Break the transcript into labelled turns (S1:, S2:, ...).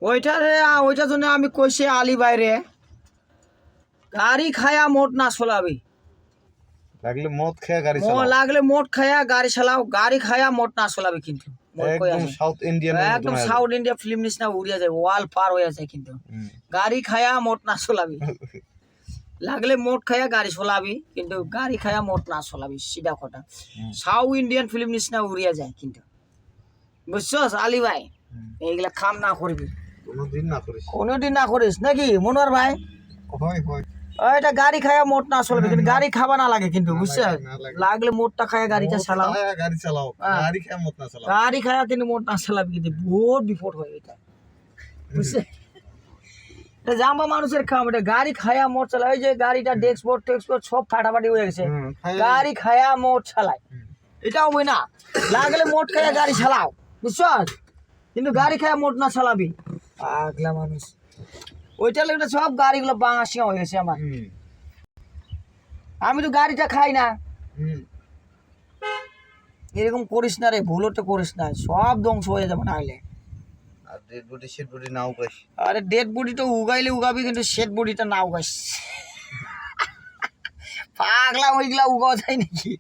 S1: ওইটার জন্য আমি কইছি আলী বাইরে গাড়ি খায়া মোট না চলাবি।
S2: লাগলে মদ খেয়ে গাড়ি চালাও,
S1: লাগলে মোট খায়া গাড়ি চালাও, গাড়ি খায়া মোট না চলাবি কিন্তু।
S2: একদম সাউথ ইন্ডিয়ান,
S1: একদম সাউথ ইন্ডিয়া ফিল্ম নিস না উড়িয়া যায়, ওয়াল পার হয়ে যায় কিন্তু। গাড়ি খায়া মোট না চলাবি, লাগলে মোট খায়া গাড়ি চলাবি কিন্তু গাড়ি খায়া মোট না চলাবি, সিধা কথা। সাউথ ইন্ডিয়ান ফিল্ম নিস না উড়িয়া যায় কিন্তু, বুঝছস আলী ভাই? এইগুলা কাম না করবি, কোনোদিন না করিস নাকি মনোয়ার ভাই? এটা গাড়ি খায়া মোট না চলবে কিন্তু, গাড়ি খাবা না লাগে কিন্তু, বুঝছো? লাগলে মোটটা খায়া গাড়িটা চালাও, গাড়ি খায়া কিন্তু মোট না চালাবি কিন্তু, বহুত বিপদ হয় এটা, বুঝছে? এটা জাম্বা মানুষের কাম, এটা গাড়ি খায়া মোট চালায়। ওই যে গাড়িটা ডেক্সপোর্ট টেক্সপোর্ট সব ফাটাফাটি হয়ে গেছে, গাড়ি খায়া মোট চালায়, এটাও বই না। লাগলে মোট খায়া গাড়ি চালাও, বুঝছো? কিন্তু গাড়ি খায়া মোট না চালাবি, পাগলা মানুষ। ওইটা লেগে সব গাড়িগুলো বাঙাসিয়া হয়ে গেছে আমার। আমি তো গাড়িটা খাই না, এরকম করিস না রে, ভুলও করিস না, সব ধ্বংস হয়ে যাবে নাহলে। আরে ডেড বডিটা উগাইলে উগাবি কিন্তু শেড বডিটা না উগাইস, পাগলা ওইগুলা উগাও যায় নাকি?